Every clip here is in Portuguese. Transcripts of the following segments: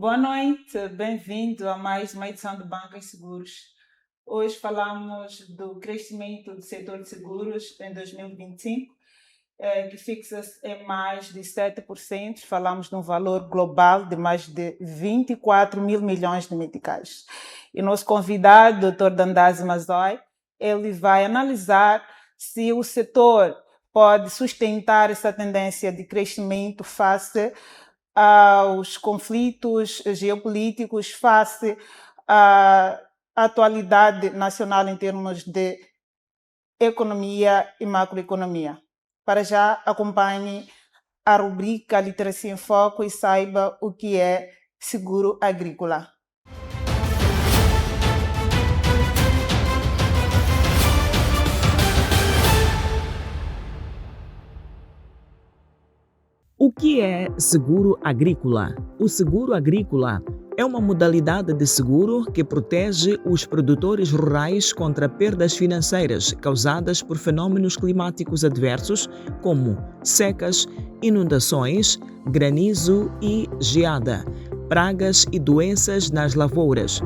Boa noite, bem-vindo a mais uma edição do Banca e Seguros. Hoje falamos do crescimento do setor de seguros em 2025, que fixa-se em mais de 7%. Falamos de um valor global de mais de 24 mil milhões de meticais. E o nosso convidado, Dr. Dandazi Mazoi, ele vai analisar se o setor pode sustentar essa tendência de crescimento face aos conflitos geopolíticos, face à atualidade nacional em termos de economia e macroeconomia. Para já, acompanhe a rubrica Literacia em Foco e saiba o que é seguro agrícola. O que é seguro agrícola? O seguro agrícola é uma modalidade de seguro que protege os produtores rurais contra perdas financeiras causadas por fenômenos climáticos adversos como secas, inundações, granizo e geada, pragas e doenças nas lavouras.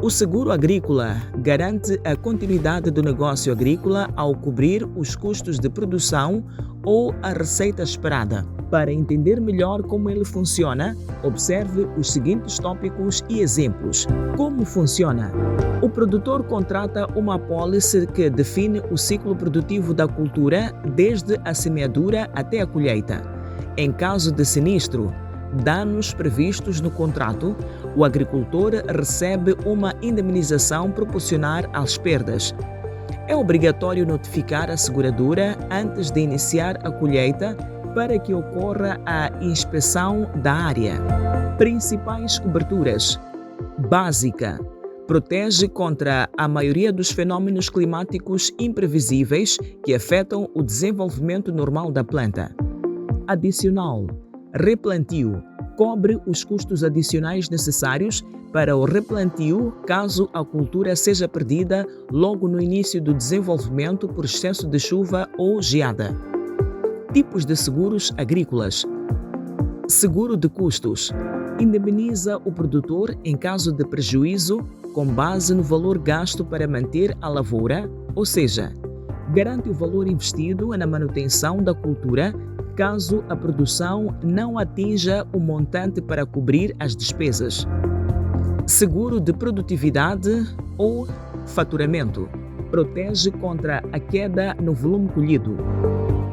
O seguro agrícola garante a continuidade do negócio agrícola ao cobrir os custos de produção ou a receita esperada. Para entender melhor como ele funciona, observe os seguintes tópicos e exemplos. Como funciona? O produtor contrata uma apólice que define o ciclo produtivo da cultura desde a semeadura até a colheita. Em caso de sinistro, danos previstos no contrato, o agricultor recebe uma indemnização proporcional às perdas. É obrigatório notificar a seguradora antes de iniciar a colheita para que ocorra a inspeção da área. Principais coberturas. Básica. Protege contra a maioria dos fenômenos climáticos imprevisíveis que afetam o desenvolvimento normal da planta. Adicional. Replantio. Cobre os custos adicionais necessários para o replantio caso a cultura seja perdida logo no início do desenvolvimento por excesso de chuva ou geada. Tipos de seguros agrícolas. Seguro de custos. Indemniza o produtor em caso de prejuízo com base no valor gasto para manter a lavoura, ou seja, garante o valor investido na manutenção da cultura caso a produção não atinja o montante para cobrir as despesas. Seguro de produtividade ou faturamento. Protege contra a queda no volume colhido.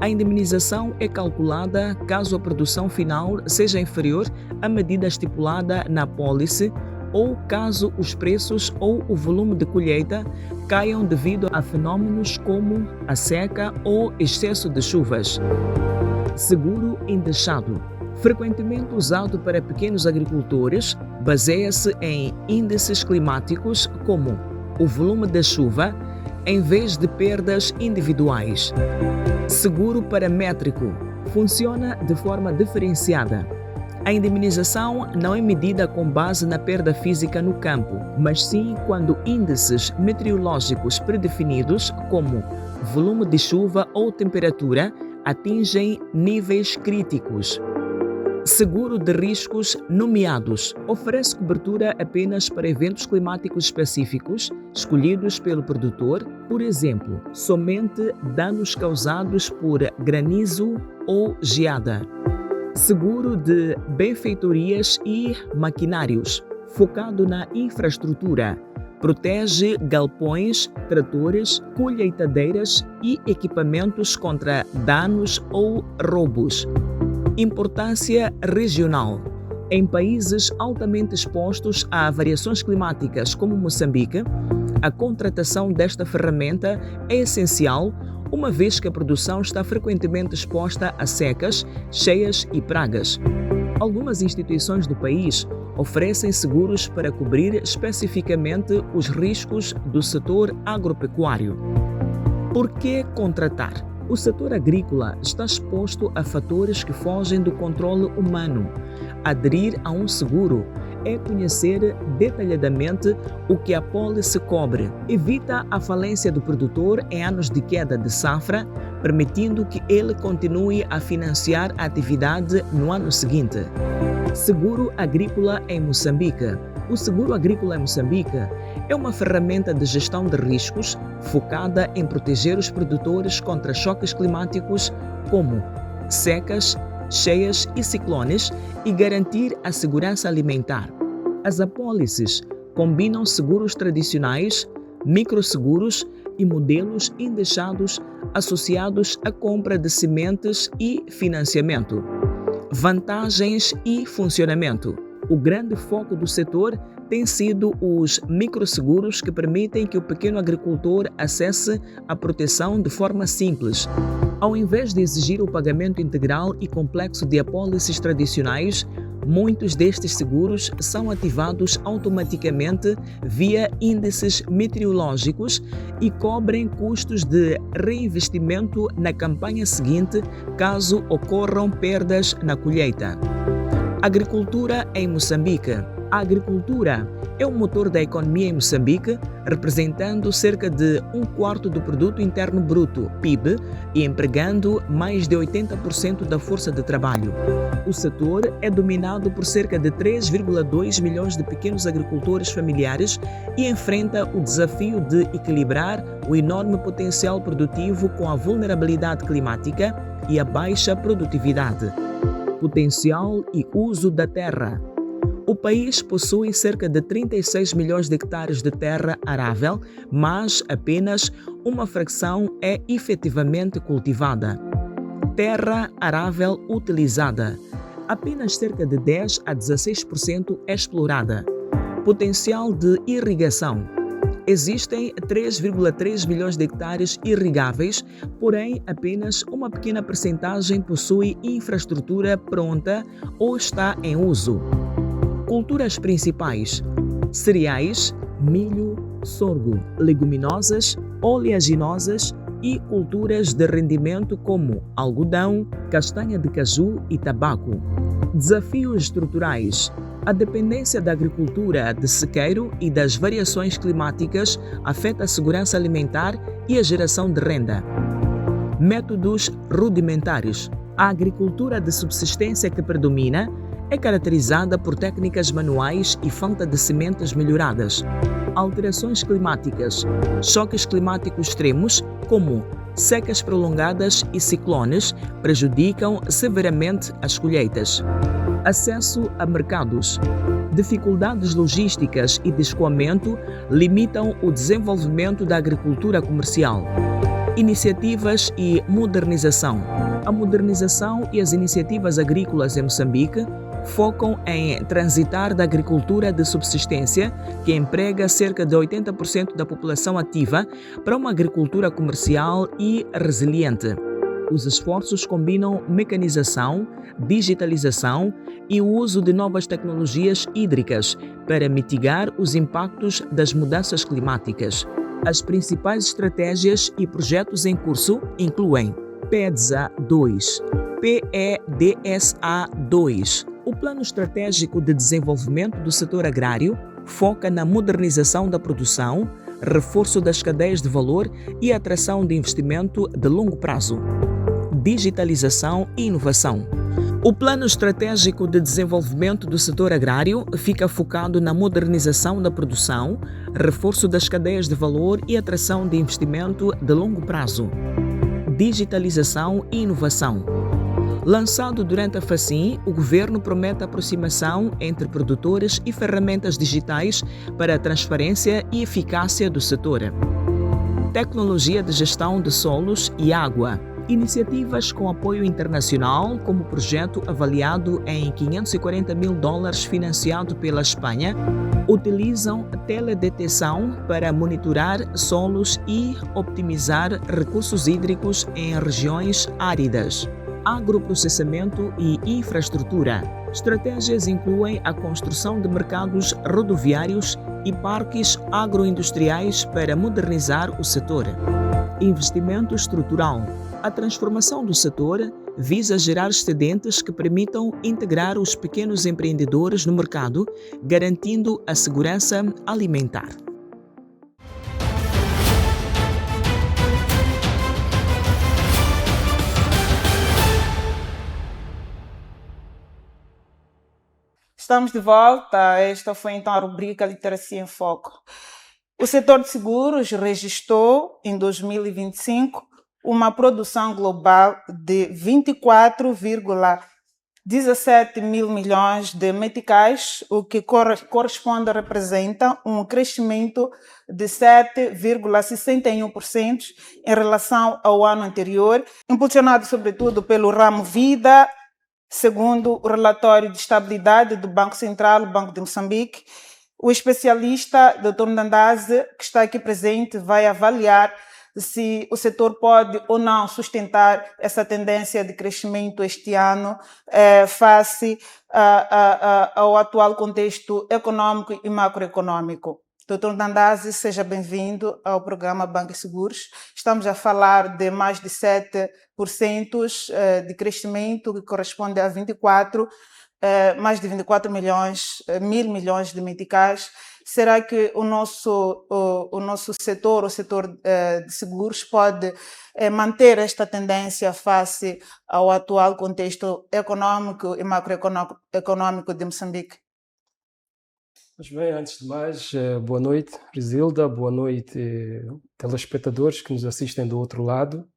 A indemnização é calculada caso a produção final seja inferior à medida estipulada na apólice ou caso os preços ou o volume de colheita caiam devido a fenômenos como a seca ou excesso de chuvas. Seguro indexado. Frequentemente usado para pequenos agricultores, baseia-se em índices climáticos como o volume da chuva, em vez de perdas individuais. Seguro paramétrico. Funciona de forma diferenciada. A indemnização não é medida com base na perda física no campo, mas sim quando índices meteorológicos predefinidos, como volume de chuva ou temperatura, atingem níveis críticos. Seguro de riscos nomeados. Oferece cobertura apenas para eventos climáticos específicos, escolhidos pelo produtor, por exemplo, somente danos causados por granizo ou geada. Seguro de benfeitorias e maquinários. Focado na infraestrutura. Protege galpões, tratores, colheitadeiras e equipamentos contra danos ou roubos. Importância regional. Em países altamente expostos a variações climáticas como Moçambique, a contratação desta ferramenta é essencial, uma vez que a produção está frequentemente exposta a secas, cheias e pragas. Algumas instituições do país oferecem seguros para cobrir especificamente os riscos do setor agropecuário. Por que contratar? O setor agrícola está exposto a fatores que fogem do controle humano. Aderir a um seguro é conhecer detalhadamente o que a apólice cobre. Evita a falência do produtor em anos de queda de safra, permitindo que ele continue a financiar a atividade no ano seguinte. Seguro agrícola em Moçambique. O seguro agrícola em Moçambique é uma ferramenta de gestão de riscos focada em proteger os produtores contra choques climáticos como secas, cheias e ciclones e garantir a segurança alimentar. As apólices combinam seguros tradicionais, microseguros e modelos indexados associados à compra de sementes e financiamento. Vantagens e funcionamento. O grande foco do setor tem sido os microseguros que permitem que o pequeno agricultor acesse a proteção de forma simples. Ao invés de exigir o pagamento integral e complexo de apólices tradicionais, muitos destes seguros são ativados automaticamente via índices meteorológicos e cobrem custos de reinvestimento na campanha seguinte caso ocorram perdas na colheita. Agricultura em Moçambique. A agricultura é o motor da economia em Moçambique, representando cerca de 1/4 do produto interno bruto, PIB, e empregando mais de 80% da força de trabalho. O setor é dominado por cerca de 3,2 milhões de pequenos agricultores familiares e enfrenta o desafio de equilibrar o enorme potencial produtivo com a vulnerabilidade climática e a baixa produtividade. Potencial e uso da terra. O país possui cerca de 36 milhões de hectares de terra arável, mas apenas uma fração é efetivamente cultivada. Terra arável utilizada. Apenas cerca de 10 a 16% é explorada. Potencial de irrigação. Existem 3,3 milhões de hectares irrigáveis, porém apenas uma pequena percentagem possui infraestrutura pronta ou está em uso. Culturas principais: cereais, milho, sorgo, leguminosas, oleaginosas e culturas de rendimento como algodão, castanha de caju e tabaco. Desafios estruturais: a dependência da agricultura de sequeiro e das variações climáticas afeta a segurança alimentar e a geração de renda. Métodos rudimentares: a agricultura de subsistência que predomina é caracterizada por técnicas manuais e falta de sementes melhoradas. Alterações climáticas: choques climáticos extremos, como secas prolongadas e ciclones, prejudicam severamente as colheitas. Acesso a mercados: dificuldades logísticas e de escoamento limitam o desenvolvimento da agricultura comercial. Iniciativas e modernização: a modernização e as iniciativas agrícolas em Moçambique focam em transitar da agricultura de subsistência, que emprega cerca de 80% da população ativa, para uma agricultura comercial e resiliente. Os esforços combinam mecanização, digitalização e o uso de novas tecnologias hídricas para mitigar os impactos das mudanças climáticas. As principais estratégias e projetos em curso incluem PEDSA 2, PEDSA 2. O Plano Estratégico de Desenvolvimento do Setor Agrário foca na modernização da produção, reforço das cadeias de valor e atração de investimento de longo prazo. Digitalização e inovação. O Plano Estratégico de Desenvolvimento do Setor Agrário fica focado na modernização da produção, reforço das cadeias de valor e atração de investimento de longo prazo. Digitalização e inovação. Lançado durante a FACIM, o governo promete a aproximação entre produtores e ferramentas digitais para a transparência e eficácia do setor. Tecnologia de gestão de solos e água. Iniciativas com apoio internacional, como o projeto avaliado em $540 mil financiado pela Espanha, utilizam teledetecção para monitorar solos e optimizar recursos hídricos em regiões áridas. Agroprocessamento e infraestrutura. Estratégias incluem a construção de mercados rodoviários e parques agroindustriais para modernizar o setor. Investimento estrutural. A transformação do setor visa gerar excedentes que permitam integrar os pequenos empreendedores no mercado, garantindo a segurança alimentar. Estamos de volta. Esta foi então a rubrica Literacia em Foco. O setor de seguros registrou em 2025 uma produção global de 24,17 mil milhões de meticais, o que representa um crescimento de 7,61% em relação ao ano anterior, impulsionado sobretudo pelo ramo vida, segundo o relatório de estabilidade do Banco Central, o Banco de Moçambique. O especialista Dr. Ndandaze, que está aqui presente, vai avaliar se o setor pode ou não sustentar essa tendência de crescimento este ano face ao atual contexto econômico e macroeconômico. Dr. Ndandaze, seja bem-vindo ao programa Banco e Seguros. Estamos a falar de mais de 7% de crescimento, que corresponde a mais de 24 mil milhões de meticais. Será que o nosso setor, o setor de seguros, pode manter esta tendência face ao atual contexto econômico e macroeconômico de Moçambique? Mas bem, antes de mais, boa noite, Risilda, boa noite, telespectadores que nos assistem do outro lado.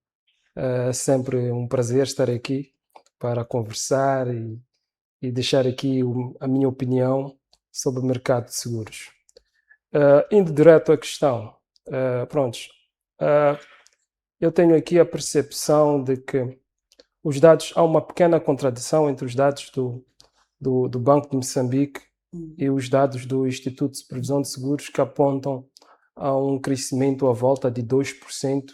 É sempre um prazer estar aqui para conversar e deixar aqui a minha opinião sobre o mercado de seguros. Indo direto à questão, eu tenho aqui a percepção de que há uma pequena contradição entre os dados do Banco de Moçambique e os dados do Instituto de Supervisão de Seguros, que apontam a um crescimento à volta de 2%,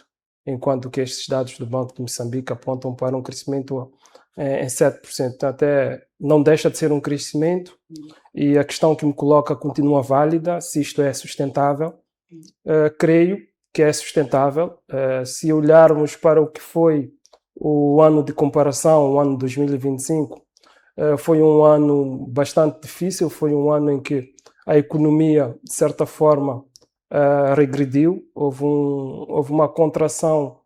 enquanto que estes dados do Banco de Moçambique apontam para um crescimento em 7%. Até não deixa de ser um crescimento, e a questão que me coloca continua válida, se isto é sustentável. Creio que é sustentável. Se olharmos para o que foi o ano de comparação, o ano 2025, foi um ano bastante difícil, foi um ano em que a economia, de certa forma, regrediu, houve uma contração,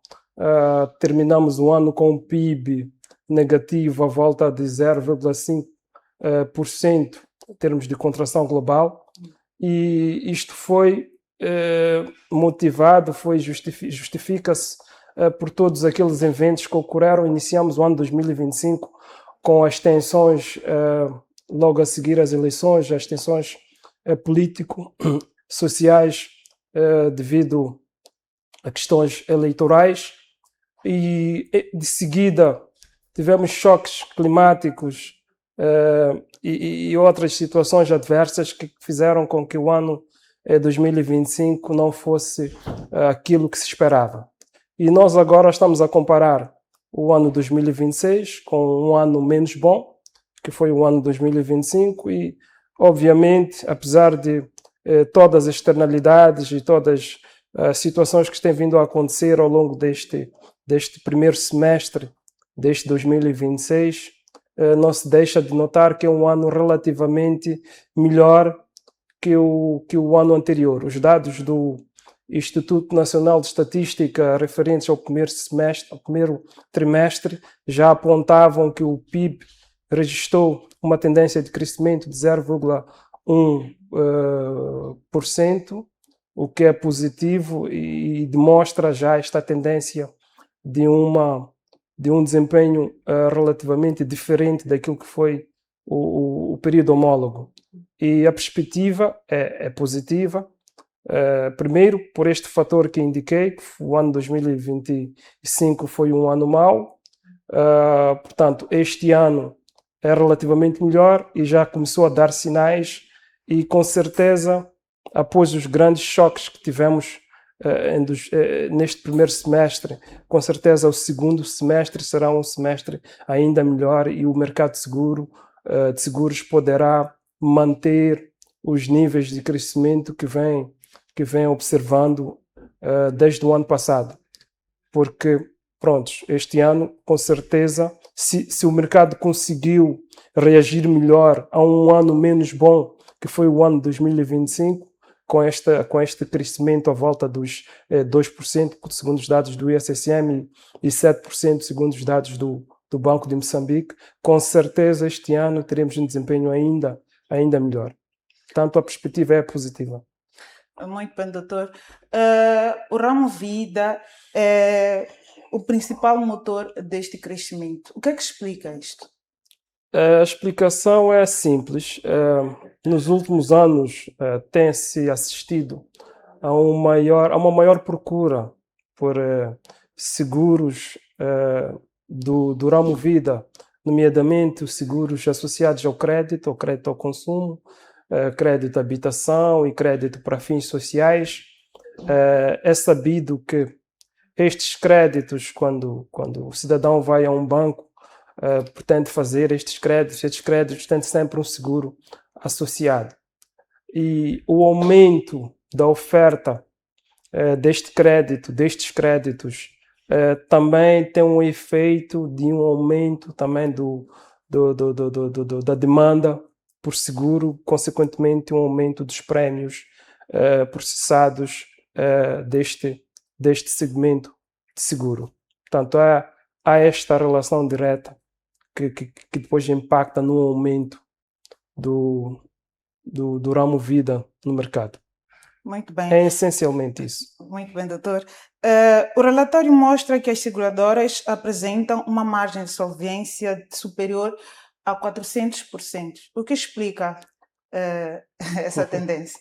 terminamos o ano com um PIB negativo à volta de 0,5% em termos de contração global, e isto foi motivado, justifica-se por todos aqueles eventos que ocorreram. Iniciamos o ano 2025 com as tensões, logo a seguir às eleições, as tensões político-sociais devido a questões eleitorais, e de seguida tivemos choques climáticos e outras situações adversas que fizeram com que o ano 2025 não fosse aquilo que se esperava. E nós agora estamos a comparar o ano 2026 com um ano menos bom, que foi o ano 2025, e obviamente, apesar de todas as externalidades e todas as situações que têm vindo a acontecer ao longo deste primeiro semestre deste 2026, não se deixa de notar que é um ano relativamente melhor que o ano anterior. Os dados do Instituto Nacional de Estatística referentes ao primeiro trimestre, já apontavam que o PIB registrou uma tendência de crescimento de 0,1%, o que é positivo e demonstra já esta tendência de um desempenho relativamente diferente daquilo que foi o período homólogo. E a perspectiva é positiva. Primeiro, por este fator que indiquei, que o ano 2025 foi um ano mau, portanto, este ano é relativamente melhor e já começou a dar sinais, e com certeza, após os grandes choques que tivemos neste primeiro semestre, com certeza o segundo semestre será um semestre ainda melhor, e o mercado de seguros poderá manter os níveis de crescimento que vem observando desde o ano passado. Porque, este ano, com certeza, se o mercado conseguiu reagir melhor a um ano menos bom, que foi o ano 2025, com este crescimento à volta dos 2%, segundo os dados do ISSM, e 7% segundo os dados do Banco de Moçambique, com certeza este ano teremos um desempenho ainda ainda melhor. Portanto, a perspectiva é positiva. Muito bem, doutor. O ramo vida é o principal motor deste crescimento. O que é que explica isto? A explicação é simples. Nos últimos anos, tem-se assistido a uma maior procura por seguros do ramo vida, nomeadamente os seguros associados ao crédito ao consumo, crédito à habitação e crédito para fins sociais. É sabido que estes créditos, quando o cidadão vai a um banco, pretende fazer estes créditos têm sempre um seguro associado. E o aumento da oferta destes créditos, também tem um efeito de um aumento também da demanda por seguro, consequentemente um aumento dos prémios processados deste segmento de seguro. Portanto, há esta relação direta que depois impacta no aumento do ramo vida no mercado. Muito bem. É essencialmente isso. Muito bem, doutor. O relatório mostra que as seguradoras apresentam uma margem de solvência superior a 400%. O que explica essa tendência?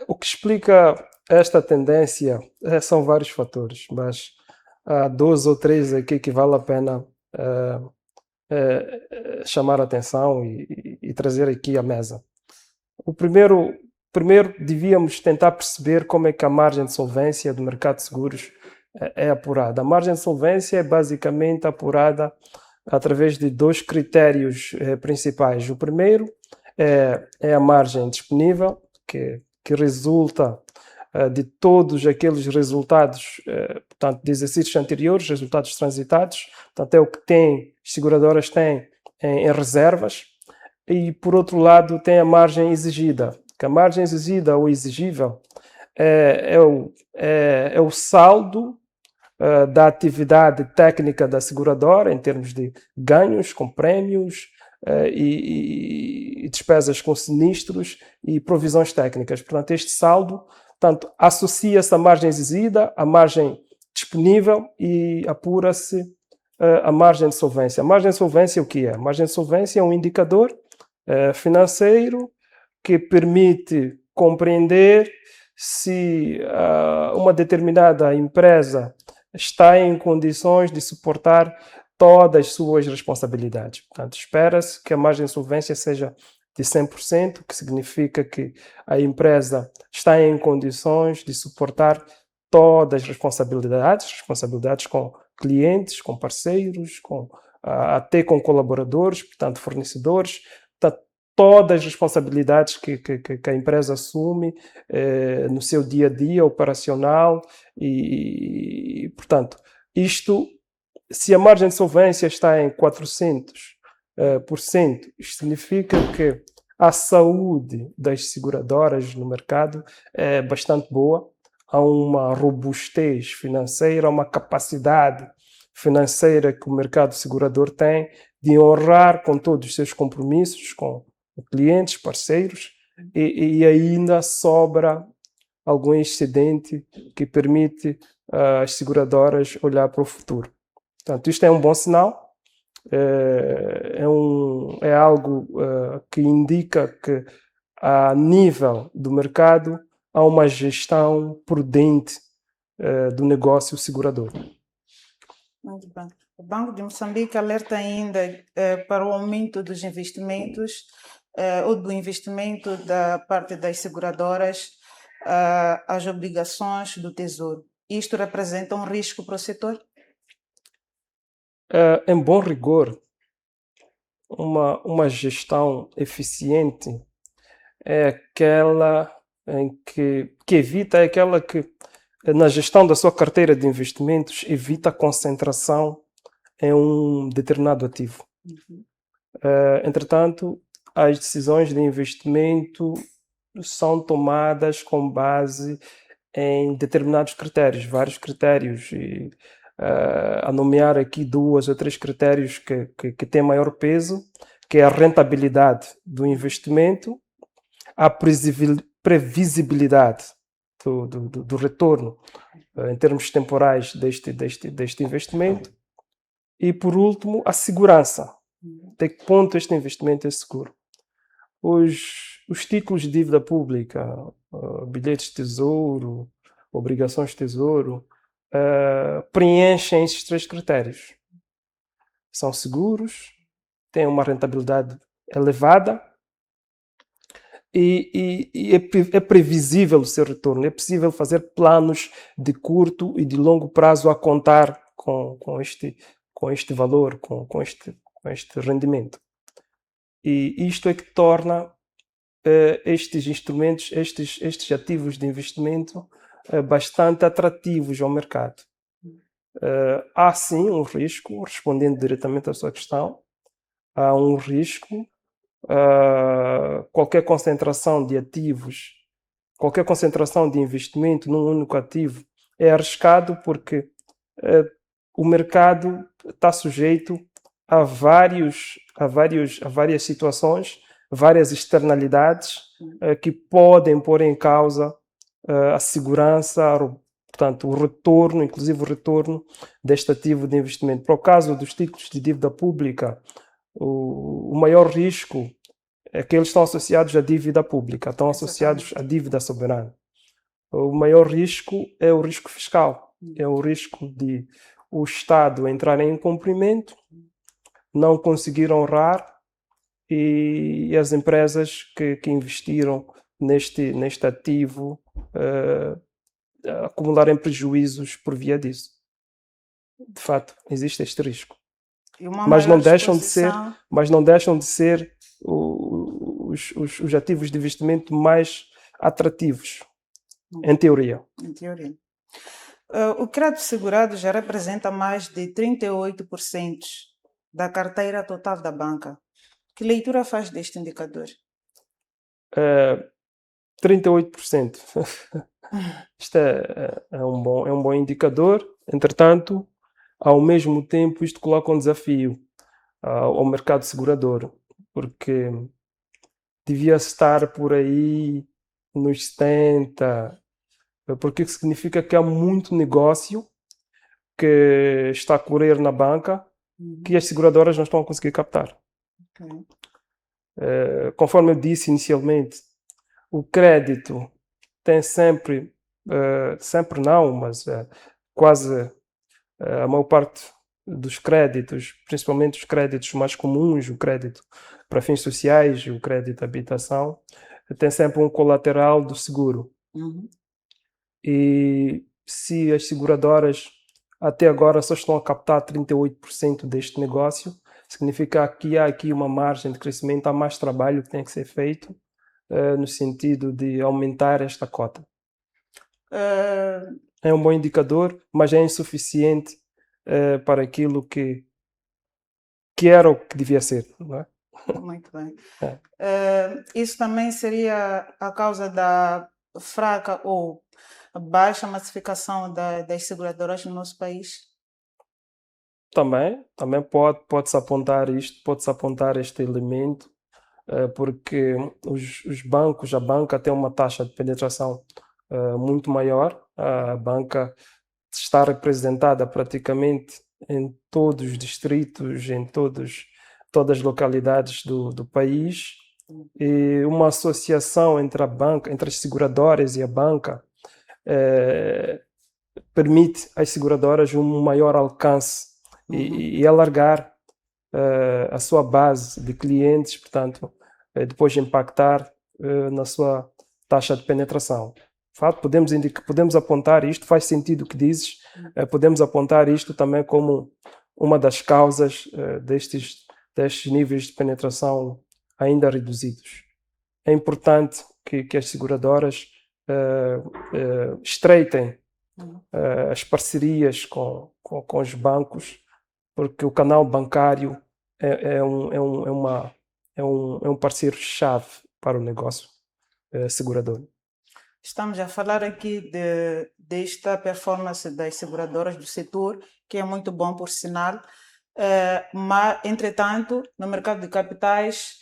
O que explica esta tendência são vários fatores, mas há 2 ou 3 aqui que vale a pena chamar a atenção e trazer aqui à mesa. O primeiro, devíamos tentar perceber como é que a margem de solvência do mercado de seguros é apurada. A margem de solvência é basicamente apurada através de 2 critérios principais. O primeiro é a margem disponível, que resulta de todos aqueles resultados, portanto, de exercícios anteriores, resultados transitados, portanto, é o que as seguradoras têm em reservas. E, por outro lado, tem a margem exigida, que a margem exigida ou exigível é o saldo da atividade técnica da seguradora, em termos de ganhos com prémios e despesas com sinistros e provisões técnicas. Portanto, este saldo associa-se à margem exigida, à margem disponível e apura-se a margem de solvência. A margem de solvência o que é? A margem de solvência é um indicador financeiro que permite compreender se uma determinada empresa está em condições de suportar todas as suas responsabilidades. Portanto, espera-se que a margem de solvência seja de 100%, que significa que a empresa está em condições de suportar todas as responsabilidades com clientes, com parceiros, até com colaboradores, portanto, fornecedores, todas as responsabilidades que a empresa assume no seu dia a dia operacional e, portanto, se a margem de solvência está em 400%, isto significa que a saúde das seguradoras no mercado é bastante boa, há uma robustez financeira, uma capacidade financeira que o mercado segurador tem de honrar com todos os seus compromissos com clientes, parceiros, e ainda sobra algum excedente que permite às seguradoras olhar para o futuro. Portanto, isto é um bom sinal, é algo que indica que a nível do mercado há uma gestão prudente do negócio segurador. Muito bem. O Banco de Moçambique alerta ainda para o aumento dos investimentos ou do investimento da parte das seguradoras às obrigações do Tesouro. Isto representa um risco para o setor? Em bom rigor, uma gestão eficiente é aquela que evita, é aquela que, na gestão da sua carteira de investimentos, evita a concentração em um determinado ativo. Entretanto, as decisões de investimento são tomadas com base em determinados critérios, vários critérios, a nomear aqui 2 ou 3 critérios que têm maior peso, que é a rentabilidade do investimento, a previsibilidade do retorno em termos temporais deste investimento e, por último, a segurança. Até que ponto este investimento é seguro? Os títulos de dívida pública, bilhetes de tesouro, obrigações de tesouro, preenchem esses três critérios. São seguros, têm uma rentabilidade elevada e é previsível o seu retorno. É possível fazer planos de curto e de longo prazo a contar com este valor, com este rendimento. E isto é que torna estes instrumentos, estes ativos de investimento bastante atrativos ao mercado. Há sim um risco, respondendo diretamente à sua questão, há um risco, qualquer concentração de ativos, qualquer concentração de investimento num único ativo é arriscado porque o mercado está sujeito a várias situações, várias externalidades que podem pôr em causa a segurança, portanto, o retorno, inclusive o retorno deste ativo de investimento. Para o caso dos títulos de dívida pública, o maior risco é que eles estão associados à dívida pública, estão associados à dívida soberana. O maior risco é o risco fiscal, é o risco de o Estado entrar em incumprimento, não conseguir honrar e as empresas que investiram neste ativo acumularem prejuízos por via disso. De fato, existe este risco. Mas não deixam de ser os ativos de investimento mais atrativos, em teoria. Em teoria. O crédito segurado já representa mais de 38% da carteira total da banca. Que leitura faz deste indicador? 38%. Isto é um bom indicador. Entretanto, ao mesmo tempo, isto coloca um desafio ao mercado segurador, porque devia estar por aí nos 70%, porque significa que há muito negócio que está a correr na banca que as seguradoras não estão a conseguir captar. Okay. Conforme eu disse inicialmente, o crédito tem sempre não, mas quase a maior parte dos créditos, principalmente os créditos mais comuns, o crédito para fins sociais, o crédito de habitação, tem sempre um colateral do seguro. E se as seguradoras até agora só estão a captar 38% deste negócio, significa que há aqui uma margem de crescimento, há mais trabalho que tem que ser feito no sentido de aumentar esta cota. É um bom indicador, mas é insuficiente para aquilo que era o que devia ser, não é? Muito bem. Isso também seria a causa da fraca ou baixa massificação das seguradoras no nosso país? Também pode-se apontar este elemento, porque os bancos, a banca tem uma taxa de penetração muito maior. A banca está representada praticamente em todos os distritos, em todas as localidades do país, e uma associação entre as seguradoras e a banca permite às seguradoras um maior alcance e alargar a sua base de clientes, portanto, depois impactar na sua taxa de penetração. De fato, podemos apontar isto, faz sentido o que dizes, podemos apontar isto também como uma das causas destes níveis de penetração ainda reduzidos. É importante que as seguradoras estreitem as parcerias com os bancos, porque o canal bancário é um parceiro-chave para o negócio segurador. Estamos a falar aqui desta performance das seguradoras do setor, que é muito bom, por sinal. mas, entretanto, no mercado de capitais,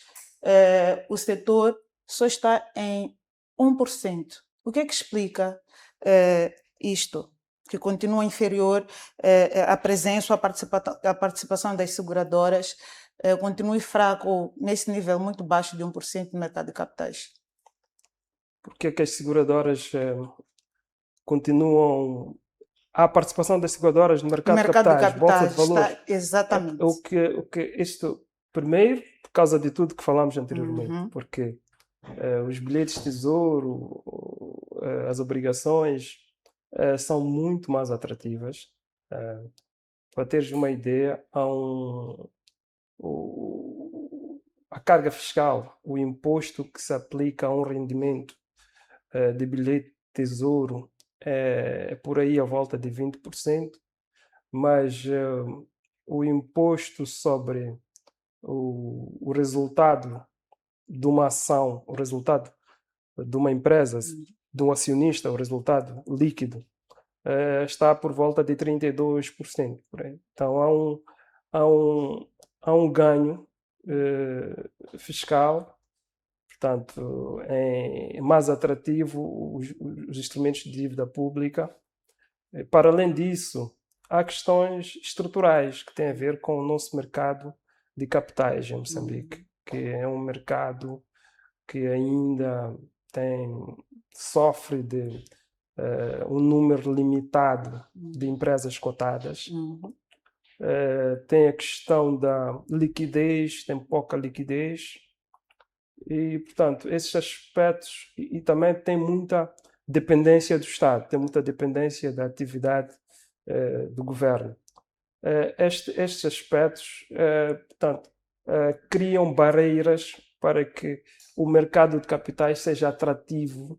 o setor só está em 1%. O que é que explica isto? Que continua inferior a presença, a participação das seguradoras, continua fraco nesse nível muito baixo de 1% no mercado de capitais. Por que é que as seguradoras continuam... A participação das seguradoras no mercado de capitais, bolsa de valores, exatamente. Isto, primeiro, por causa de tudo que falámos anteriormente, porque os bilhetes de tesouro, as obrigações são muito mais atrativas. Para teres uma ideia, a carga fiscal, o imposto que se aplica a um rendimento de bilhete de tesouro é por aí à volta de 20%, mas o imposto sobre o resultado de uma ação, o resultado de uma empresa, de um acionista, o resultado líquido, está por volta de 32%. Por aí. Então há um ganho fiscal. Portanto, é mais atrativo os instrumentos de dívida pública. Para além disso, há questões estruturais que têm a ver com o nosso mercado de capitais em Moçambique, que é um mercado que ainda sofre de um número limitado de empresas cotadas. Tem a questão da liquidez, tem pouca liquidez. E, portanto, esses aspectos, e também tem muita dependência do Estado, tem muita dependência da atividade do governo. Estes aspectos, portanto, criam barreiras para que o mercado de capitais seja atrativo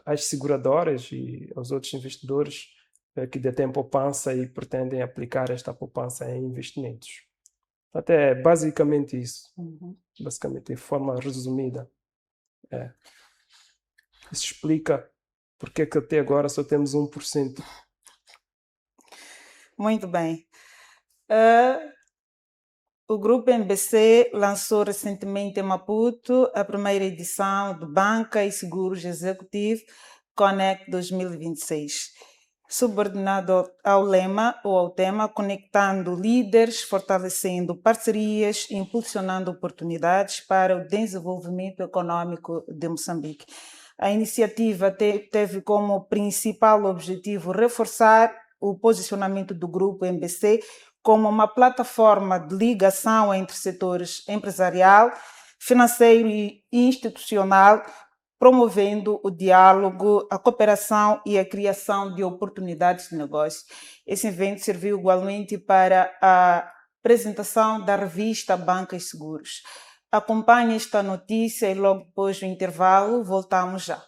às seguradoras e aos outros investidores que detêm poupança e pretendem aplicar esta poupança em investimentos. Até basicamente isso. Basicamente, de forma resumida. Isso explica porque é que até agora só temos 1%. Muito bem. O Grupo MBC lançou recentemente em Maputo a primeira edição do Banca e Seguros Executivo Connect 2026. Subordinado ao lema ou ao tema, conectando líderes, fortalecendo parcerias e impulsionando oportunidades para o desenvolvimento econômico de Moçambique. A iniciativa teve como principal objetivo reforçar o posicionamento do Grupo MBC como uma plataforma de ligação entre setores empresarial, financeiro e institucional, promovendo o diálogo, a cooperação e a criação de oportunidades de negócio. Esse evento serviu igualmente para a apresentação da revista Banca e Seguros. Acompanhe esta notícia e logo depois do intervalo voltamos já.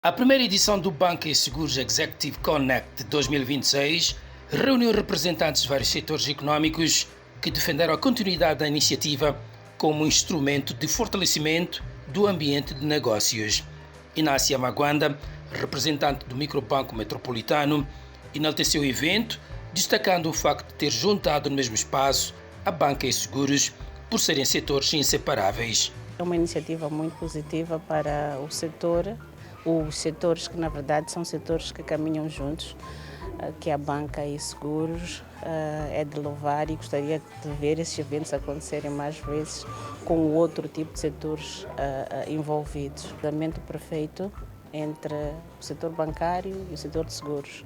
A primeira edição do Banca e Seguros Executive Connect 2026 reuniu representantes de vários setores econômicos que defenderam a continuidade da iniciativa como instrumento de fortalecimento do ambiente de negócios. Inácia Maguanda, representante do Microbanco Metropolitano, enalteceu o evento, destacando o facto de ter juntado no mesmo espaço a banca e seguros por serem setores inseparáveis. É uma iniciativa muito positiva para o setor, os setores que na verdade são setores que caminham juntos, que é a banca e seguros. É de louvar e gostaria de ver esses eventos acontecerem mais vezes com outro tipo de setores envolvidos. O fundamento perfeito entre o setor bancário e o setor de seguros,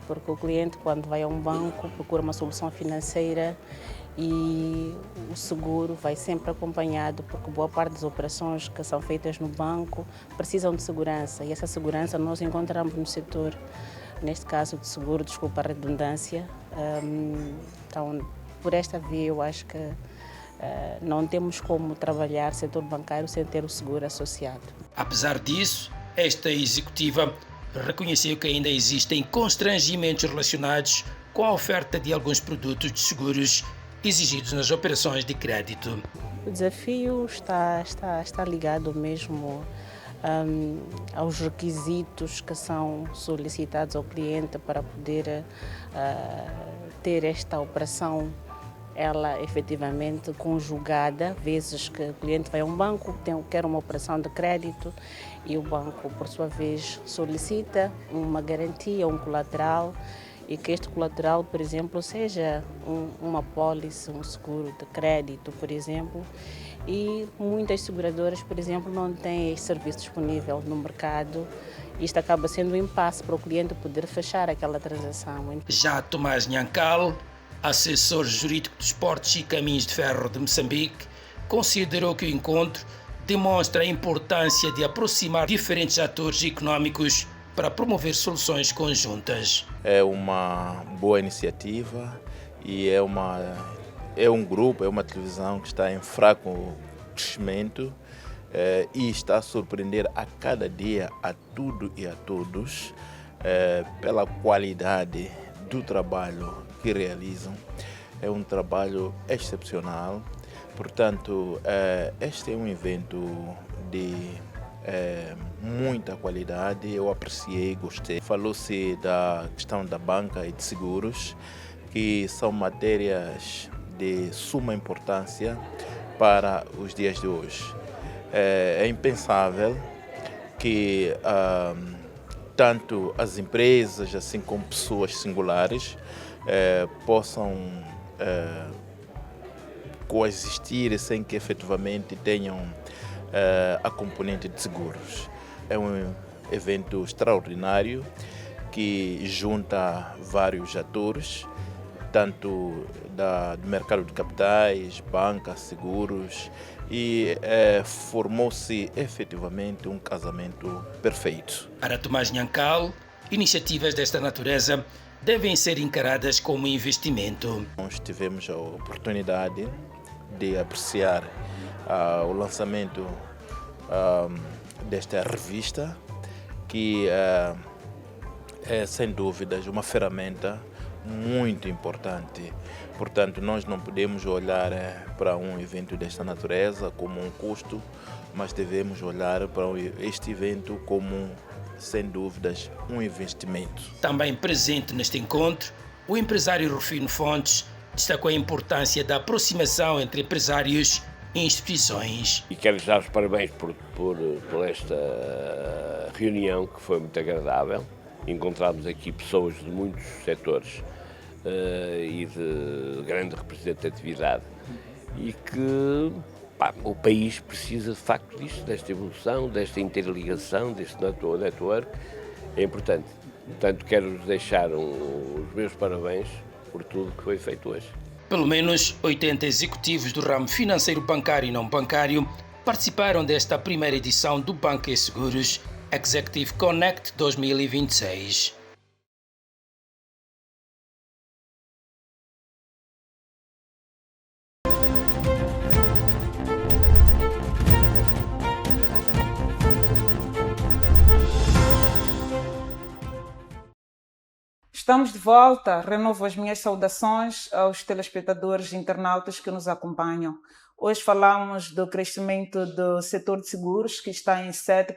porque o cliente, quando vai a um banco, procura uma solução financeira e o seguro vai sempre acompanhado, porque boa parte das operações que são feitas no banco precisam de segurança, e essa segurança nós encontramos no setor, neste caso de seguro, desculpa a redundância. Então, por esta via, eu acho que não temos como trabalhar setor bancário sem ter o seguro associado. Apesar disso, esta executiva reconheceu que ainda existem constrangimentos relacionados com a oferta de alguns produtos de seguros exigidos nas operações de crédito. O desafio está ligado mesmo aos requisitos que são solicitados ao cliente para poder ter esta operação, ela efetivamente conjugada, vezes que o cliente vai a um banco, quer uma operação de crédito e o banco, por sua vez, solicita uma garantia, um colateral, e que este colateral, por exemplo, seja uma pólice, um seguro de crédito, por exemplo, e muitas seguradoras, por exemplo, não têm esse serviço disponível no mercado. Isto acaba sendo um impasse para o cliente poder fechar aquela transação. Já Tomás Nhankal, assessor jurídico dos Portos e Caminhos de Ferro de Moçambique, considerou que o encontro demonstra a importância de aproximar diferentes atores econômicos para promover soluções conjuntas. É uma boa iniciativa e é um grupo, é uma televisão que está em fraco crescimento e está a surpreender a cada dia a tudo e a todos pela qualidade do trabalho que realizam. É um trabalho excepcional. Portanto, este é um evento de muita qualidade, eu apreciei, gostei. Falou-se da questão da banca e de seguros, que são matérias de suma importância para os dias de hoje. É impensável que tanto as empresas, assim como pessoas singulares, possam coexistir sem que efetivamente tenham a componente de seguros. É um evento extraordinário que junta vários atores, tanto do mercado de capitais, banca, seguros, e formou-se efetivamente um casamento perfeito. Para Tomás Nhankal, iniciativas desta natureza devem ser encaradas como investimento. Nós tivemos a oportunidade de apreciar o lançamento desta revista, que é sem dúvidas uma ferramenta muito importante. Portanto, nós não podemos olhar para um evento desta natureza como um custo, mas devemos olhar para este evento como, sem dúvidas, um investimento. Também presente neste encontro, o empresário Rufino Fontes destacou a importância da aproximação entre empresários e instituições. E quero lhes dar os parabéns por esta reunião, que foi muito agradável. Encontramos aqui pessoas de muitos setores e de grande representatividade e que o país precisa de facto disto, desta evolução, desta interligação, deste network. É importante. Portanto, quero deixar os meus parabéns por tudo que foi feito hoje. Pelo menos 80 executivos do ramo financeiro bancário e não bancário participaram desta primeira edição do Banca e Seguros Executive Connect 2026. Estamos de volta. Renovo as minhas saudações aos telespectadores e internautas que nos acompanham. Hoje falamos do crescimento do setor de seguros, que está em 7%,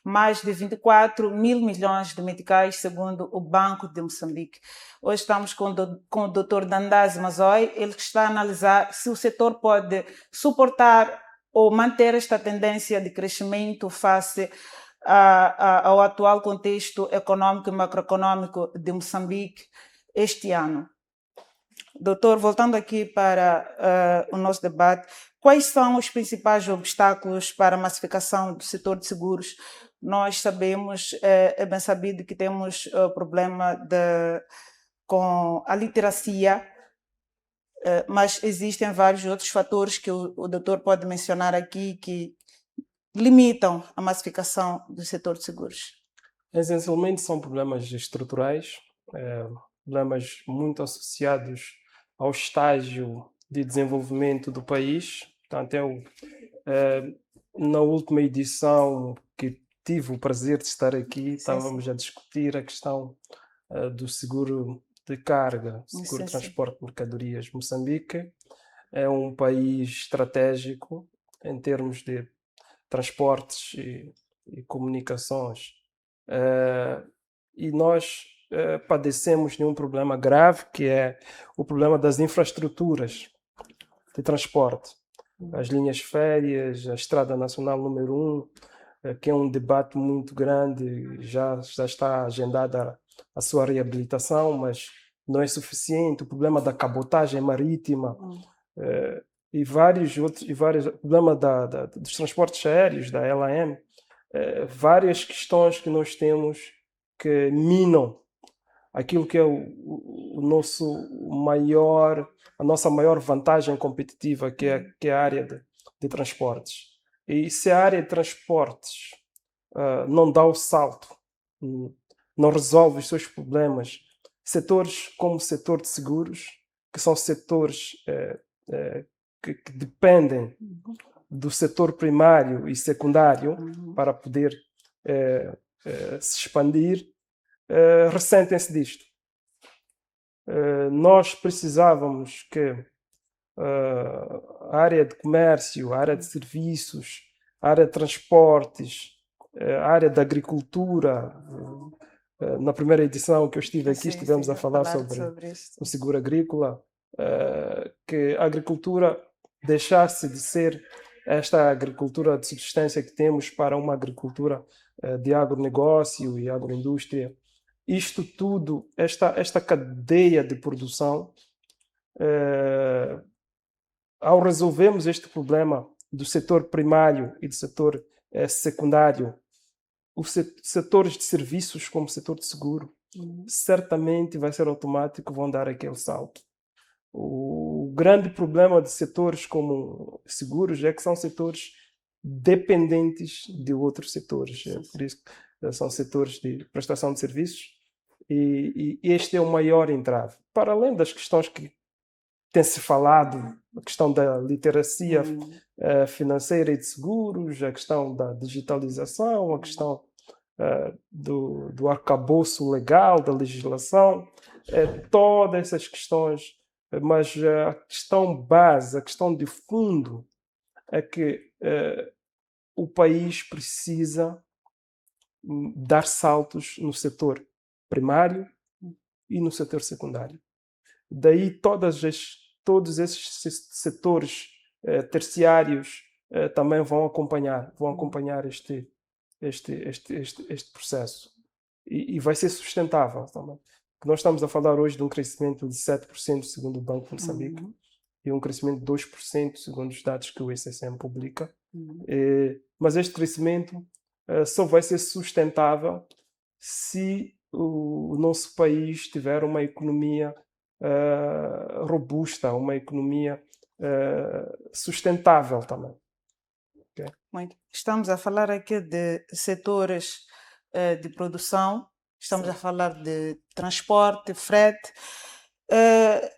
mais de 24 mil milhões de meticais, segundo o Banco de Moçambique. Hoje estamos com o Dr. Dandazi Mazoi, ele que está a analisar se o setor pode suportar ou manter esta tendência de crescimento face ao atual contexto econômico e macroeconômico de Moçambique este ano. Doutor, voltando aqui para o nosso debate, quais são os principais obstáculos para a massificação do setor de seguros? Nós sabemos, é bem sabido que temos problema com a literacia, mas existem vários outros fatores que o doutor pode mencionar aqui que limitam a massificação do setor de seguros. Essencialmente são problemas estruturais, problemas muito associados ao estágio de desenvolvimento do país. Portanto, na última edição que tive o prazer de estar aqui, estávamos a discutir a questão do seguro de carga, seguro de transporte de mercadorias. Moçambique é um país estratégico em termos de transportes e comunicações. E nós padecemos de um problema grave, que é o problema das infraestruturas de transporte. As linhas férreas, a Estrada Nacional número 1, que é um debate muito grande, já está agendada a sua reabilitação, mas não é suficiente. O problema da cabotagem marítima e vários outros, o problema dos transportes aéreos, da LAM, várias questões que nós temos que minam aquilo que é o nosso a nossa maior vantagem competitiva, que é a área de transportes. E se a área de transportes não dá o salto, não resolve os seus problemas, setores como o setor de seguros, que são setores que dependem do setor primário e secundário para poder se expandir, ressentem-se disto. Nós precisávamos que a área de comércio, a área de serviços, a área de transportes, a área da agricultura. Na primeira edição que eu estive aqui, estivemos a falar sobre o seguro agrícola, que a agricultura deixasse de ser esta agricultura de subsistência que temos para uma agricultura de agronegócio e agroindústria. Isto tudo, esta cadeia de produção, ao resolvermos este problema do setor primário e do setor secundário, os setores de serviços como o setor de seguro, certamente vai ser automático, vão dar aquele salto. O grande problema de setores como seguros é que são setores dependentes de outros setores. Por isso, são setores de prestação de serviços e este é o maior entrave. Para além das questões que tem-se falado, a questão da literacia financeira e de seguros, a questão da digitalização, a questão do arcabouço legal, da legislação, todas essas questões, mas a questão base, a questão de fundo é que o país precisa dar saltos no setor primário e no setor secundário. Daí todos esses setores terciários também vão acompanhar este processo. E vai ser sustentável também. Nós estamos a falar hoje de um crescimento de 7% segundo o Banco de Moçambique e um crescimento de 2% segundo os dados que o ICCM publica. Mas este crescimento só vai ser sustentável se o nosso país tiver uma economia robusta, uma economia sustentável também. Okay? Muito. Estamos a falar aqui de setores de produção, estamos a falar de transporte, frete.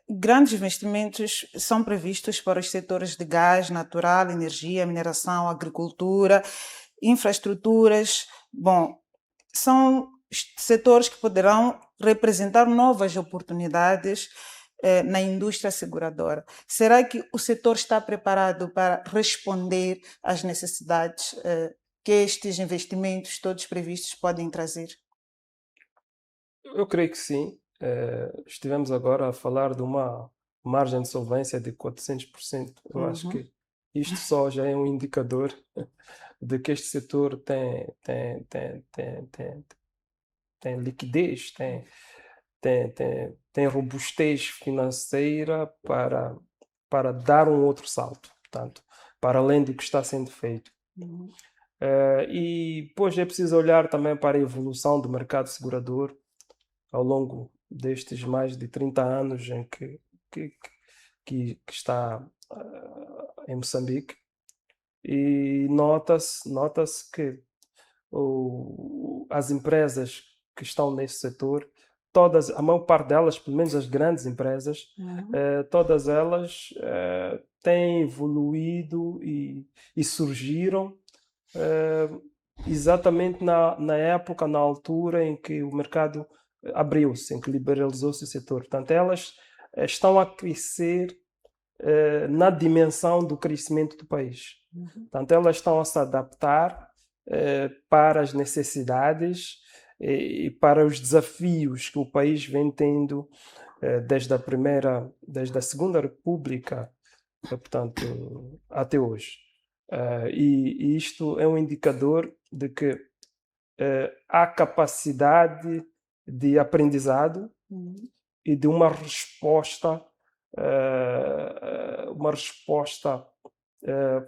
Grandes investimentos são previstos para os setores de gás natural, energia, mineração, agricultura, infraestruturas. Bom, são setores que poderão representar novas oportunidades na indústria asseguradora. Será que o setor está preparado para responder às necessidades que estes investimentos todos previstos podem trazer? Eu creio que sim. Estivemos agora a falar de uma margem de solvência de 400%. Eu acho que isto só já é um indicador de que este setor tem liquidez, tem robustez financeira para dar um outro salto, portanto, para além do que está sendo feito. E depois é preciso olhar também para a evolução do mercado segurador ao longo destes mais de 30 anos em que está em Moçambique, e nota-se que as empresas que estão nesse setor, a maior parte delas, pelo menos as grandes empresas, todas elas têm evoluído e surgiram exatamente na época, na altura em que o mercado abriu-se, em que liberalizou-se o setor. Portanto, elas estão a crescer na dimensão do crescimento do país. Portanto, elas estão a se adaptar para as necessidades e para os desafios que o país vem tendo desde a Segunda República, portanto, até hoje. E isto é um indicador de que há capacidade de aprendizado e de uma resposta,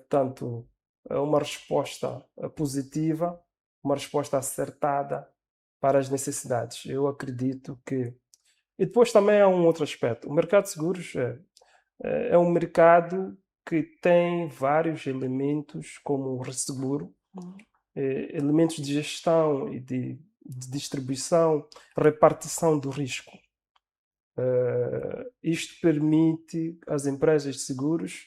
portanto, uma resposta positiva, uma resposta acertada para as necessidades. Eu acredito que... E depois também há um outro aspecto. O mercado de seguros é um mercado que tem vários elementos, como o resseguro, elementos de gestão e de distribuição, repartição do risco. Isto permite às empresas de seguros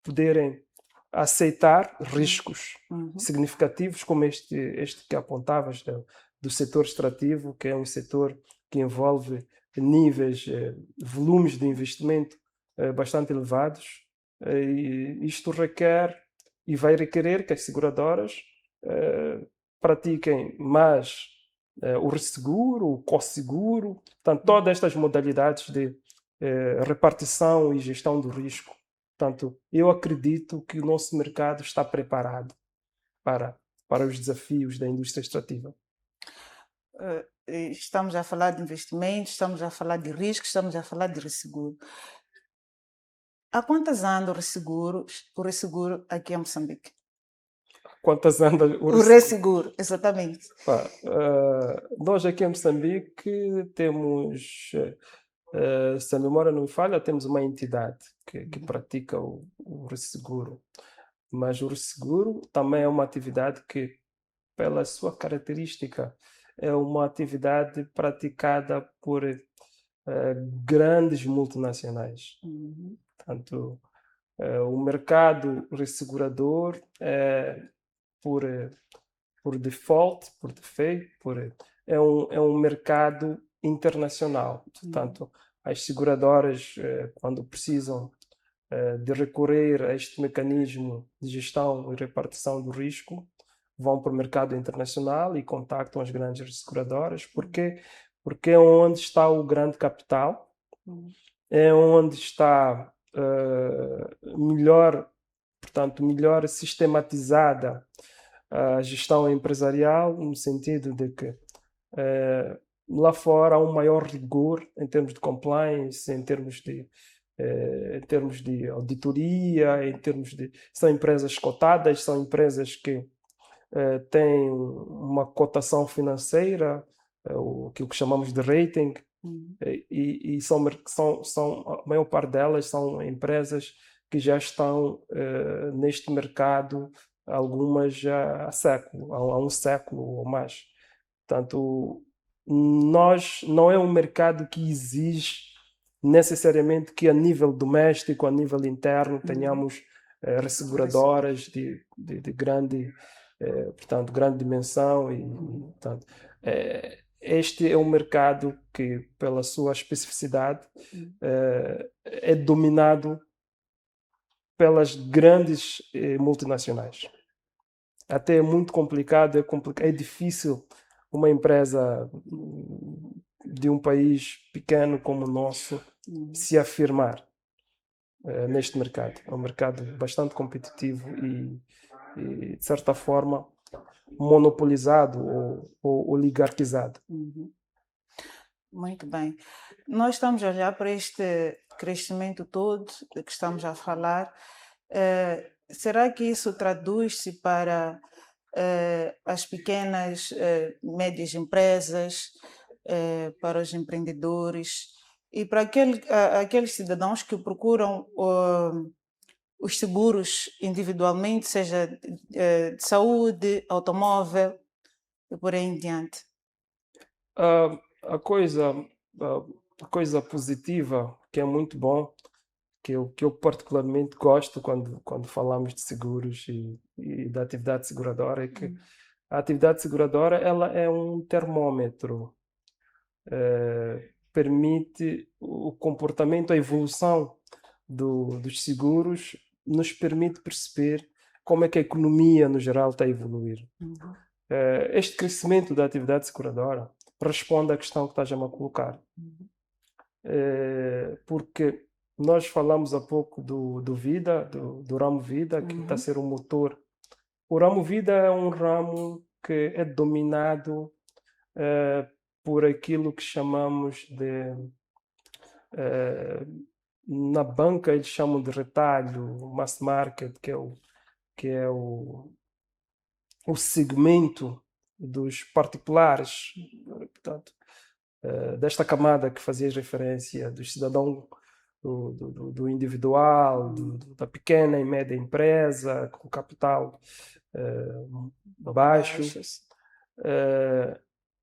poderem aceitar riscos significativos, como este que apontavas, do setor extrativo, que é um setor que envolve níveis, volumes de investimento bastante elevados. E isto requer e vai requerer que as seguradoras pratiquem mais o resseguro, o co-seguro, portanto, todas estas modalidades de repartição e gestão do risco. Portanto, eu acredito que o nosso mercado está preparado para os desafios da indústria extrativa. Estamos a falar de investimentos, estamos a falar de risco, estamos a falar de resseguro. Há quantos anos o resseguro aqui em Moçambique? Quantas anda O resseguro, exatamente. Nós aqui em Moçambique temos, se a memória não me falha, temos uma entidade que pratica o resseguro. Mas o resseguro também é uma atividade que, pela sua característica, é uma atividade praticada por grandes multinacionais. Portanto, o mercado ressegurador por default, por defeito, é um mercado internacional. Portanto, as seguradoras, quando precisam de recorrer a este mecanismo de gestão e repartição do risco, vão para o mercado internacional e contactam as grandes seguradoras. Porque é onde está o grande capital, é onde está melhor sistematizada a gestão empresarial, no sentido de que lá fora há um maior rigor em termos de compliance, em termos de auditoria, são empresas cotadas, são empresas que têm uma cotação financeira, aquilo que chamamos de rating, e a maior parte delas são empresas que já estão neste mercado, algumas já há um século ou mais. Portanto, não é um mercado que exige necessariamente que a nível doméstico, a nível interno, tenhamos resseguradoras de grande dimensão. Portanto, este é um mercado que, pela sua especificidade, é dominado pelas grandes multinacionais. Até é muito complicado, é difícil uma empresa de um país pequeno como o nosso se afirmar neste mercado. É um mercado bastante competitivo e de certa forma, monopolizado ou oligarquizado. Muito bem. Nós estamos a olhar para este crescimento todo de que estamos a falar. Será que isso traduz-se para as pequenas, médias empresas, para os empreendedores e para aqueles cidadãos que procuram os seguros individualmente, seja de saúde, automóvel e por aí em diante? A coisa positiva, que é muito bom, que eu particularmente gosto quando falamos de seguros e da atividade seguradora, é que a atividade seguradora ela é um termômetro permite o comportamento, a evolução dos seguros, nos permite perceber como é que a economia no geral está a evoluir. Este crescimento da atividade seguradora responde à questão que estás-me a colocar. Porque nós falamos há pouco do Vida, do ramo Vida, que está a ser o motor. O ramo Vida é um ramo que é dominado por aquilo que chamamos de... na banca eles chamam de retalho, mass market, que é o segmento dos particulares, portanto, desta camada que fazias referência, do cidadão, do individual, da pequena e média empresa, com capital baixo.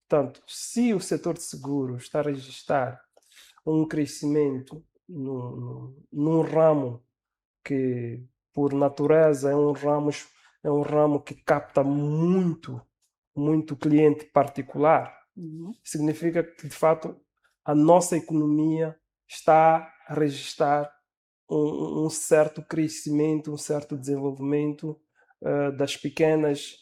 Portanto, se o setor de seguros está a registrar um crescimento num ramo que, por natureza, é um ramo que capta muito cliente particular, significa que, de fato, a nossa economia está a registrar um certo crescimento, um certo desenvolvimento das pequenas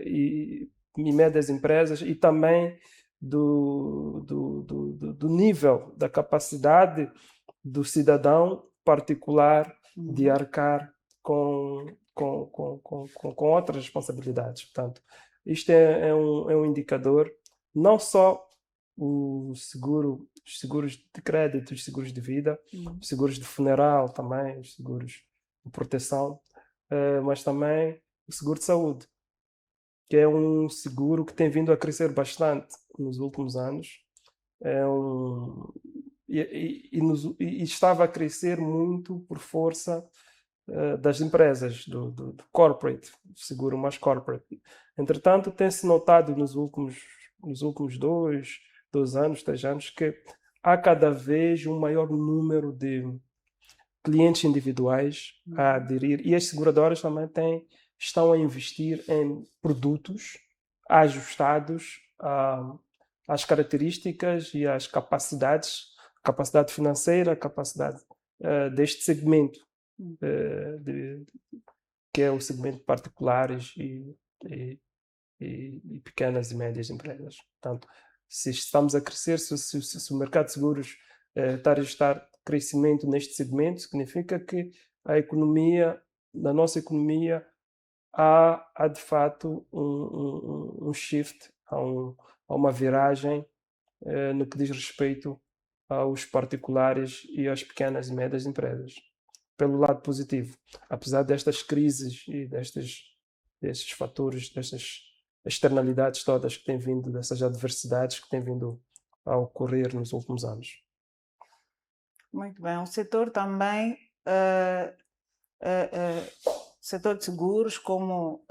e médias empresas e também do nível, da capacidade do cidadão particular de arcar com outras responsabilidades. Portanto, isto é um indicador, não só os seguros de crédito, os seguros de vida, os seguros de funeral também, os seguros de proteção, mas também o seguro de saúde, que é um seguro que tem vindo a crescer bastante nos últimos anos. E estava a crescer muito por força das empresas, do corporate, seguro mais corporate. Entretanto, tem-se notado nos últimos 2 anos, 3 anos, que há cada vez um maior número de clientes individuais a aderir, e as seguradoras também estão a investir em produtos ajustados às características e às capacidade financeira, capacidade deste segmento, que é o segmento de particulares e pequenas e médias empresas. Portanto, se estamos a crescer, se o mercado de seguros está a registrar crescimento neste segmento, significa que na nossa economia, há de fato um shift, há uma viragem no que diz respeito aos particulares e às pequenas e médias empresas. Pelo lado positivo, apesar destas crises e destes fatores, destas externalidades todas que têm vindo, dessas adversidades que têm vindo a ocorrer nos últimos anos. Muito bem. O setor também, setor de seguros, como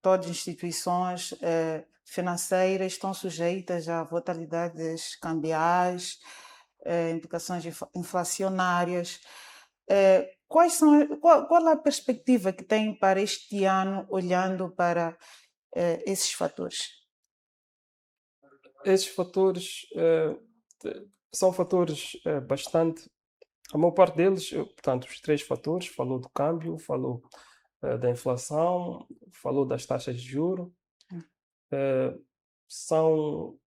todas as instituições financeiras, estão sujeitas a volatilidades cambiais, implicações inflacionárias. Qual a perspectiva que tem para este ano, olhando para esses fatores? Esses fatores são fatores bastante... A maior parte deles, portanto, os 3 fatores, falou do câmbio, falou da inflação, falou das taxas de juros, são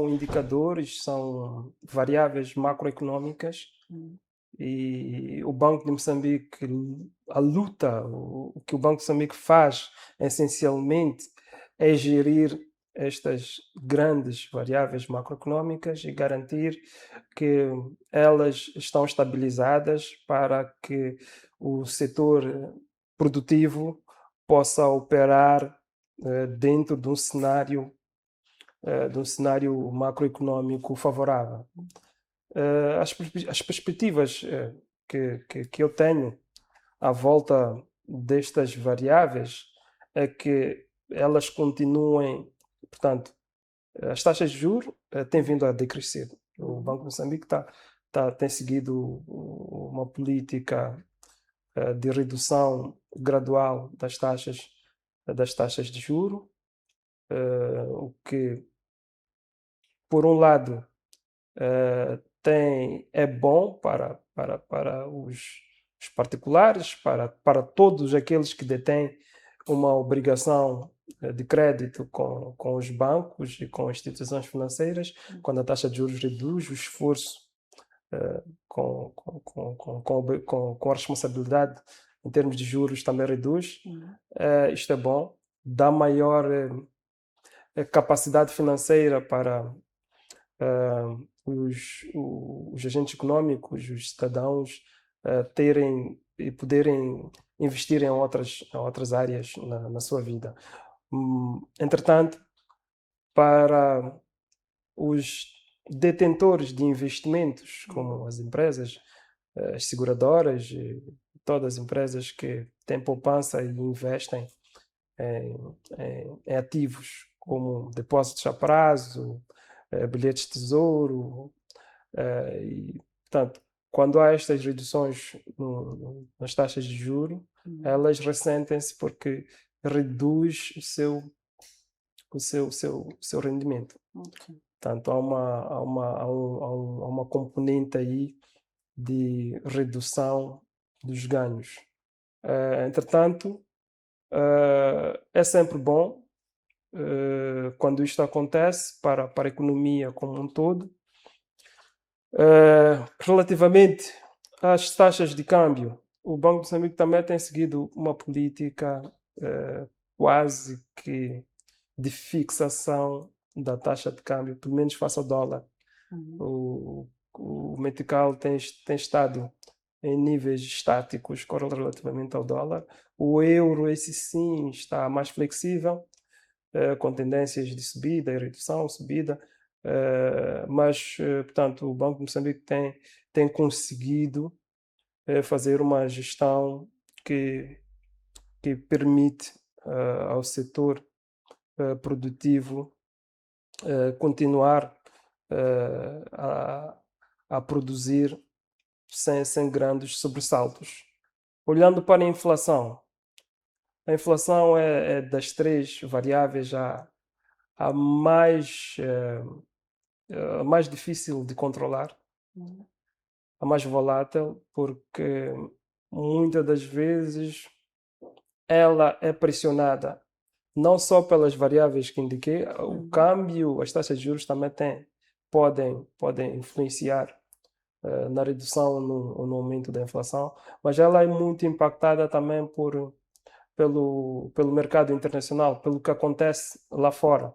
indicadores, são variáveis macroeconômicas, e o Banco de Moçambique, o que o Banco de Moçambique faz, essencialmente, é gerir estas grandes variáveis macroeconômicas e garantir que elas estão estabilizadas para que o setor produtivo possa operar dentro de um cenário macroeconômico favorável. As perspectivas que eu tenho à volta destas variáveis é que elas continuem, portanto, as taxas de juros têm vindo a decrescer. O Banco de Moçambique tem seguido uma política de redução gradual das taxas de juros, o que por um lado, é bom para os particulares, para todos aqueles que detêm uma obrigação de crédito com os bancos e com instituições financeiras. Quando a taxa de juros reduz, o esforço com a responsabilidade em termos de juros também reduz. Isto é bom, dá maior capacidade financeira para os agentes econômicos, os cidadãos, terem e poderem investir em outras áreas na sua vida. Entretanto, para os detentores de investimentos, como as empresas, as seguradoras, e todas as empresas que têm poupança e investem em ativos, como depósitos a prazo, bilhetes de tesouro, e, portanto, quando há estas reduções nas taxas de juros, elas ressentem-se porque reduz o seu rendimento. Portanto, há uma componente aí de redução dos ganhos. Entretanto, é sempre bom quando isto acontece para a economia como um todo. Relativamente às taxas de câmbio, o Banco de Moçambique também tem seguido uma política quase que de fixação da taxa de câmbio, pelo menos face ao dólar. O metical tem estado em níveis estáticos relativamente ao dólar. O euro, esse sim, está mais flexível, com tendências de subida e redução, subida. Mas, portanto, o Banco de Moçambique tem conseguido fazer uma gestão que permite ao setor produtivo continuar a produzir sem grandes sobressaltos. Olhando para a inflação é das três variáveis a mais difícil de controlar, a mais volátil, porque muitas das vezes ela é pressionada não só pelas variáveis que indiquei, o câmbio, as taxas de juros também podem influenciar na redução ou no aumento da inflação, mas ela é muito impactada também pelo mercado internacional, pelo que acontece lá fora,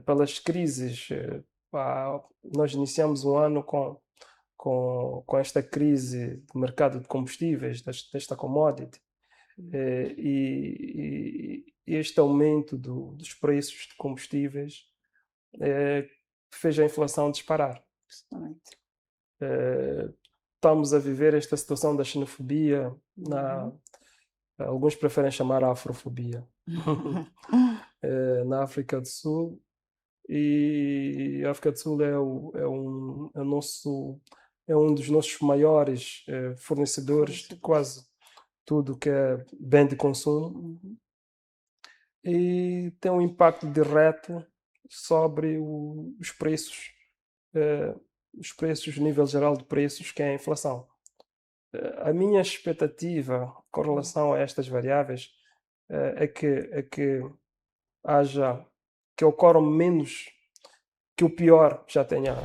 pelas crises. Nós iniciamos o ano com esta crise do mercado de combustíveis, desta commodity, e este aumento dos preços de combustíveis fez a inflação disparar. Estamos a viver esta situação da xenofobia, alguns preferem chamar afrofobia, na África do Sul. E a África do Sul é um dos nossos maiores fornecedores de quase tudo que é bem de consumo, e tem um impacto direto sobre os preços, o nível geral de preços, que é a inflação. A minha expectativa com relação a estas variáveis é que ocorram menos, que o pior já tenha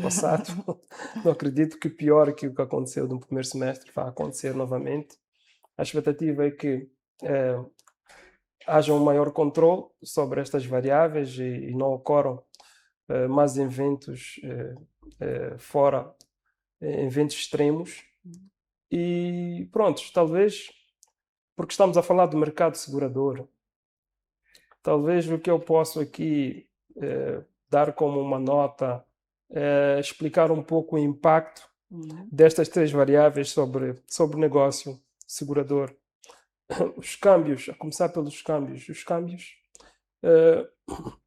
passado. Não acredito que o pior que o que aconteceu no primeiro semestre vai acontecer novamente. A expectativa é que haja um maior controle sobre estas variáveis e não ocorram mais eventos eventos extremos. E pronto, talvez, porque estamos a falar do mercado segurador, talvez o que eu posso aqui dar como uma nota é explicar um pouco o impacto destas três variáveis sobre o negócio segurador. Os câmbios, a começar pelos câmbios. Os câmbios,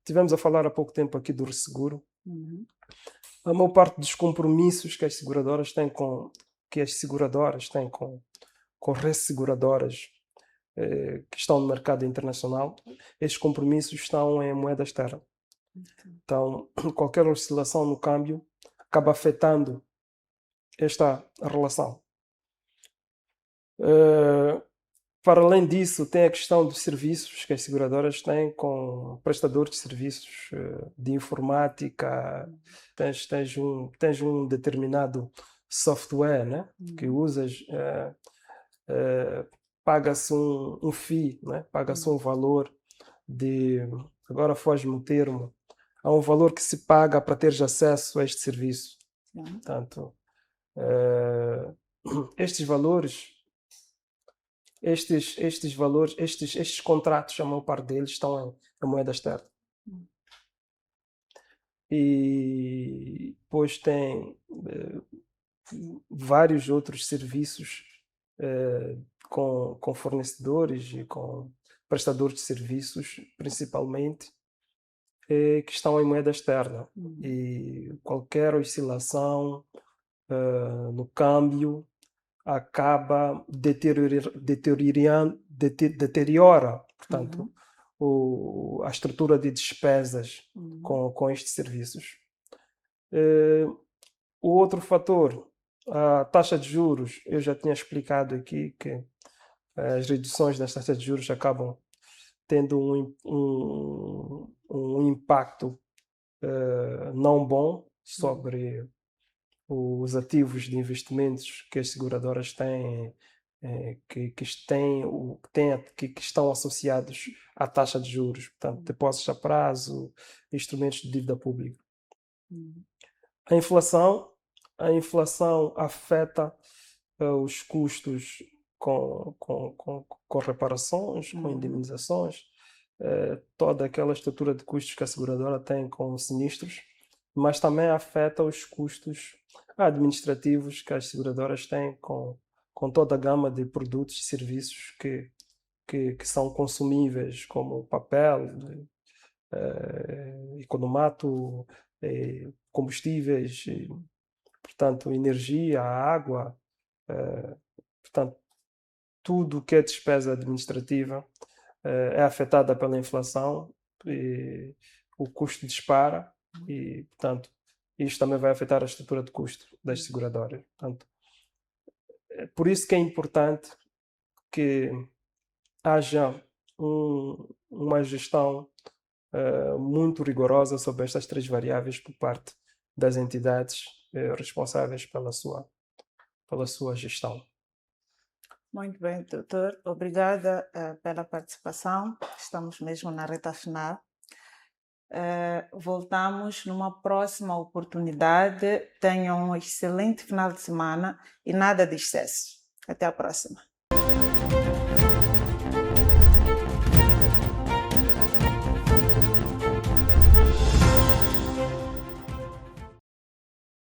tivemos a falar há pouco tempo aqui do resseguro. A maior parte dos compromissos que as seguradoras têm com resseguradoras que estão no mercado internacional, estes compromissos estão em moeda externa. Então, qualquer oscilação no câmbio acaba afetando esta relação. Para além disso, tem a questão dos serviços que as seguradoras têm com prestadores de serviços de informática. Tens um determinado software, né, que usas, paga-se um fee, né, paga-se um valor de, agora foge-me o termo, há um valor que se paga para teres acesso a este serviço. Portanto, estes valores, estes contratos, a maior parte deles estão em moeda externa. E depois tem vários outros serviços com fornecedores e com prestadores de serviços, principalmente, que estão em moeda externa. E qualquer oscilação no câmbio acaba deteriora, portanto, a estrutura de despesas com estes serviços. O outro fator, a taxa de juros, eu já tinha explicado aqui que as reduções das taxas de juros acabam tendo um impacto não bom sobre os ativos de investimentos que as seguradoras têm, que estão associados à taxa de juros, portanto, depósitos a prazo, instrumentos de dívida pública. A inflação afeta os custos com reparações, com indemnizações, toda aquela estrutura de custos que a seguradora tem com sinistros, mas também afeta os custos administrativos que as seguradoras têm com toda a gama de produtos e serviços que são consumíveis, como papel, economato, combustíveis, portanto, energia, água, portanto, tudo que é despesa administrativa é afetada pela inflação e o custo dispara e, portanto, isto também vai afetar a estrutura de custo das seguradoras. Portanto, é por isso que é importante que haja uma gestão muito rigorosa sobre estas três variáveis por parte das entidades responsáveis pela sua gestão. Muito bem, doutor. Obrigada pela participação. Estamos mesmo na reta final. Voltamos numa próxima oportunidade. Tenham um excelente final de semana e nada de excesso. Até a próxima.